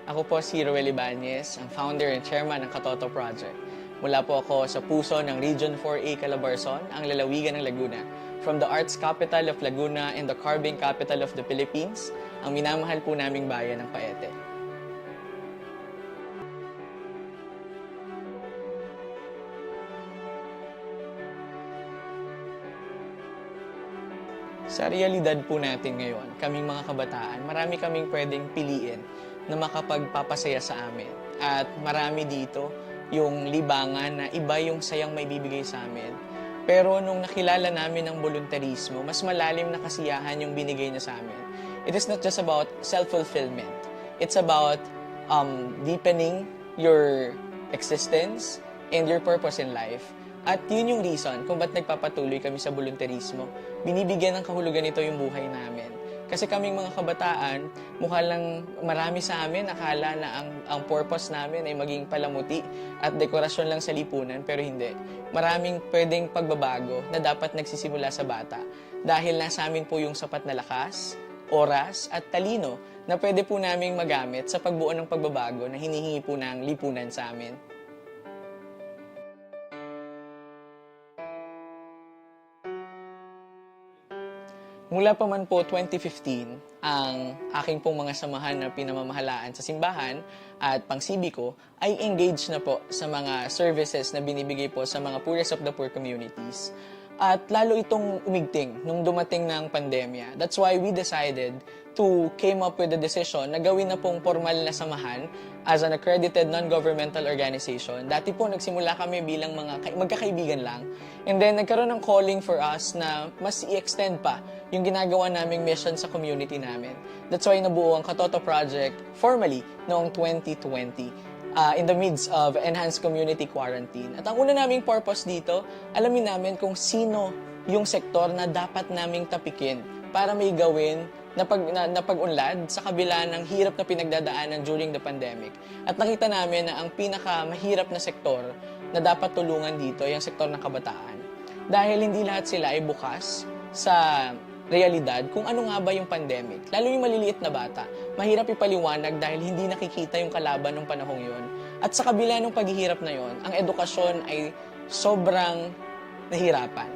Ako po si Roel Ibanez, ang founder and chairman ng Katoto Project. Mula po ako sa puso ng Region 4A Calabarzon, ang lalawigan ng Laguna. From the arts capital of Laguna and the carving capital of the Philippines, ang minamahal po naming bayan ng Paete. Sa realidad po natin ngayon, kaming mga kabataan, marami kaming pwedeng piliin na makapagpapasaya sa amin. At marami dito yung libangan na iba yung sayang may bibigay sa amin. Pero nung nakilala namin ang voluntarismo, mas malalim na kasiyahan yung binigay niya sa amin. It is not just about self-fulfillment. It's about deepening your existence and your purpose in life. At yun yung reason kung ba't nagpapatuloy kami sa voluntarismo. Binibigyan ng kahulugan nito yung buhay namin. Kasi kaming mga kabataan, mukha lang marami sa amin akala na ang purpose namin ay maging palamuti at dekorasyon lang sa lipunan, pero hindi. Maraming pwedeng pagbabago na dapat nagsisimula sa bata. Dahil nasa amin po yung sapat na lakas, oras at talino na pwede po naming magamit sa pagbuo ng pagbabago na hinihingi po ng lipunan sa amin. Mula pa man po 2015, ang aking pong mga samahan na pinamamahalaan sa simbahan at pangsibiko ay engaged na po sa mga services na binibigay po sa mga poorest of the poor communities. At lalo itong umigting nung dumating ng pandemya. That's why we decided to came up with the decision na gawin na pong formal na samahan as an accredited non-governmental organization. Dati po nagsimula kami bilang mga magkakaibigan lang. And then nagkaroon ng calling for us na mas i-extend pa yung ginagawa naming mission sa community namin. That's why nabuo ang Katoto Project formally noong 2020. In the midst of enhanced community quarantine. At ang una naming purpose dito, alamin namin kung sino yung sektor na dapat naming tapikin para may gawin na pag-unlad sa kabila ng hirap na pinagdadaanan during the pandemic. At nakita namin na ang pinakamahirap na sektor na dapat tulungan dito ay ang sektor ng kabataan. Dahil hindi lahat sila ay bukas sa realidad kung ano nga ba yung pandemic. Lalo yung maliliit na bata, mahirap ipaliwanag dahil hindi nakikita yung kalaban ng panahong yun. At sa kabila ng paghihirap na yon, ang edukasyon ay sobrang nahirapan.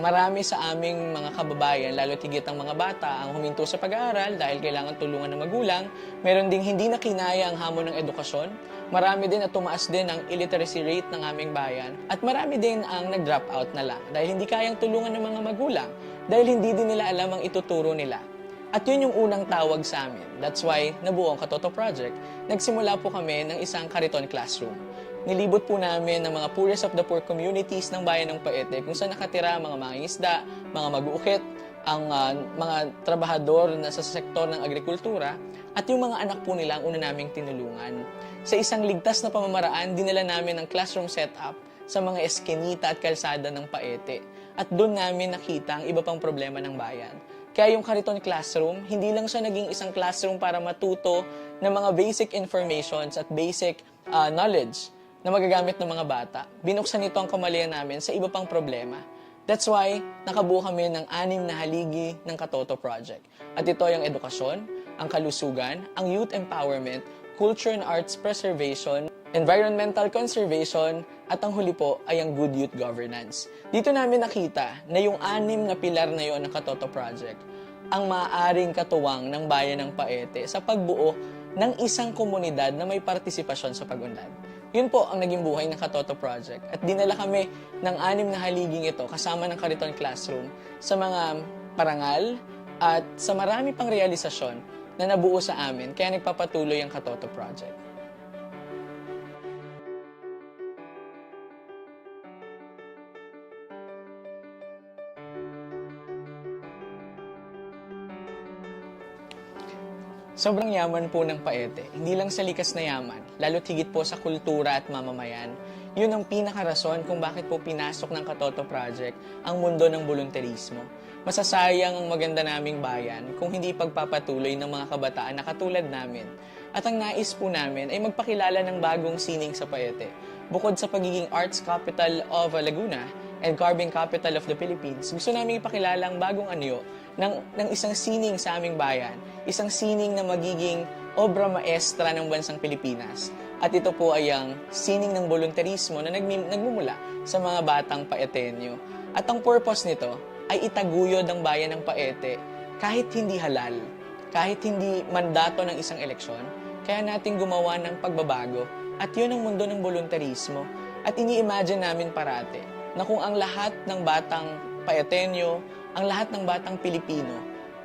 Marami sa aming mga kababayan, lalo tigit ang mga bata, ang huminto sa pag-aaral dahil kailangan tulungan ng magulang. Meron ding hindi na kinaya ang hamon ng edukasyon. Marami din at tumaas din ang illiteracy rate ng aming bayan. At marami din ang nag-drop out na lang dahil hindi kayang tulungan ng mga magulang. Dahil hindi din nila alam ang ituturo nila. At yun yung unang tawag sa amin. That's why nabuo ang Katoto Project. Nagsimula po kami ng isang kariton classroom. Nilibot po namin ng mga poorest of the poor communities ng bayan ng Paete kung saan nakatira mga mangingisda, mga mag-uukit, ang mga trabahador na sa sektor ng agrikultura at yung mga anak po nila ang una naming tinulungan. Sa isang ligtas na pamamaraan, dinala namin ang classroom setup sa mga eskinita at kalsada ng Paete. At doon namin nakita ang iba pang problema ng bayan. Kaya yung Kariton Classroom, hindi lang siya naging isang classroom para matuto ng mga basic informations at basic knowledge na magagamit ng mga bata. Binuksan nito ang kamalian namin sa iba pang problema. That's why nakabuo kami ng 6 na haligi ng Katoto Project. At ito ay ang edukasyon, ang kalusugan, ang youth empowerment, culture and arts preservation, environmental conservation, at ang huli po ay ang good youth governance. Dito namin nakita na yung 6 na pilar na yon ng Katoto Project ang maaaring katuwang ng bayan ng Paete sa pagbuo ng isang komunidad na may partisipasyon sa pag-unlad. Yun po ang naging buhay ng Katoto Project. At dinala kami ng 6 na haliging ito kasama ng Kariton Classroom sa mga parangal at sa marami pang realisasyon na nabuo sa amin kaya nagpapatuloy ang Katoto Project. Sobrang yaman po ng Paete, hindi lang sa likas na yaman, lalo't higit po sa kultura at mamamayan. Yun ang pinakarason kung bakit po pinasok ng Katoto Project ang mundo ng volunteerismo. Masasayang ang maganda naming bayan kung hindi pagpapatuloy ng mga kabataan na katulad namin. At ang nais po namin ay magpakilala ng bagong sining sa Paete. Bukod sa pagiging arts capital of Laguna and carving capital of the Philippines, gusto namin ipakilala ang bagong anyo ng isang sining sa aming bayan. Isang sining na magiging obra maestra ng bansang Pilipinas. At ito po ay ang sining ng volunteerismo na nagmumula sa mga batang Paetenyo. At ang purpose nito ay itaguyod ang bayan ng Paete kahit hindi halal, kahit hindi mandato ng isang eleksyon, kaya natin gumawa ng pagbabago. At yun ang mundo ng volunteerismo. At ini-imagine namin parate na kung ang lahat ng batang Paetenyo, ang lahat ng batang Pilipino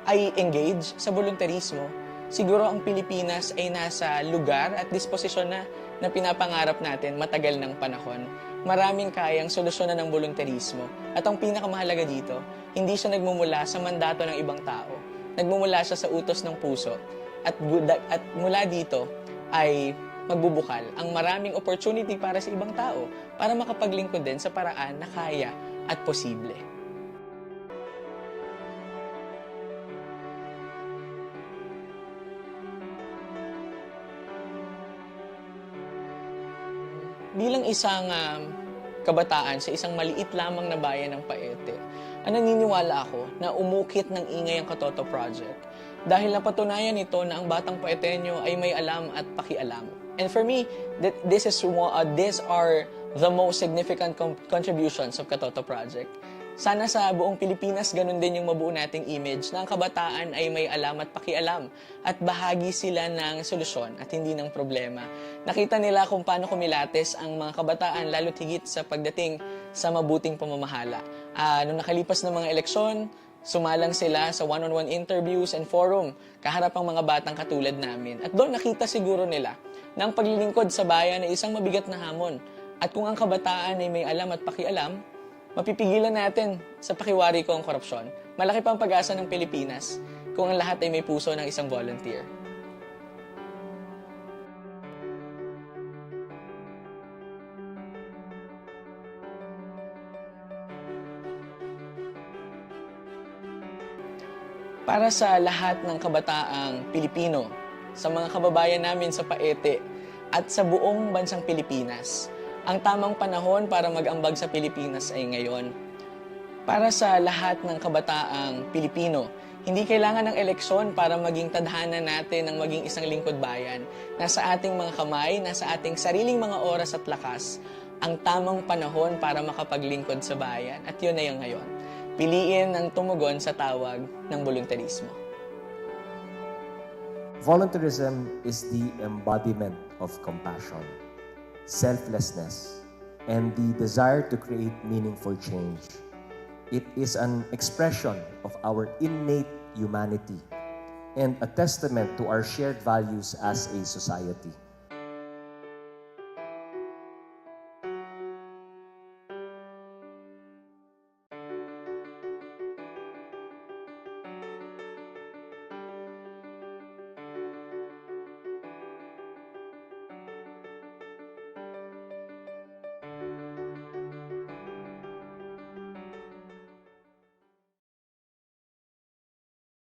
ay engage sa volunteerismo, siguro ang Pilipinas ay nasa lugar at disposisyon na pinapangarap natin matagal ng panahon. Maraming kayang solusyonan ng volunteerismo. At ang pinakamahalaga dito, hindi siya nagmumula sa mandato ng ibang tao. Nagmumula siya sa utos ng puso. At mula dito ay magbubukal ang maraming opportunity para sa ibang tao para makapaglingkod din sa paraan na kaya at posible. Bilang isang kabataan sa isang maliit lamang na bayan ng Paete, naniniwala ako na umukit ng ingay ang Katoto Project dahil napatunayan nito na ang batang Paetenyo ay may alam at pakialam. And for me, these are the most significant contributions of Katoto Project. Sana sa buong Pilipinas, ganun din yung mabuo nating image na ang kabataan ay may alam at pakialam at bahagi sila ng solusyon at hindi ng problema. Nakita nila kung paano kumilates ang mga kabataan lalo't higit sa pagdating sa mabuting pamamahala. Nung nakalipas ng mga eleksyon, sumalang sila sa one-on-one interviews and forum kaharap ang mga batang katulad namin. At doon nakita siguro nila na ang paglilingkod sa bayan ay isang mabigat na hamon. At kung ang kabataan ay may alam at pakialam, mapipigilan natin sa pakiwari ko ang korupsyon. Malaki pa ang pag-asa ng Pilipinas kung ang lahat ay may puso ng isang volunteer. Para sa lahat ng kabataang Pilipino, sa mga kababayan namin sa Paete at sa buong bansang Pilipinas, ang tamang panahon para mag-ambag sa Pilipinas ay ngayon. Para sa lahat ng kabataang Pilipino, hindi kailangan ng eleksyon para maging tadhana natin ng maging isang lingkod bayan. Nasa ating mga kamay, nasa ating sariling mga oras at lakas, ang tamang panahon para makapaglingkod sa bayan. At yun na yung ngayon. Piliin ang tumugon sa tawag ng volunteerismo. Volunteerism is the embodiment of compassion, selflessness, and the desire to create meaningful change. It is an expression of our innate humanity and a testament to our shared values as a society.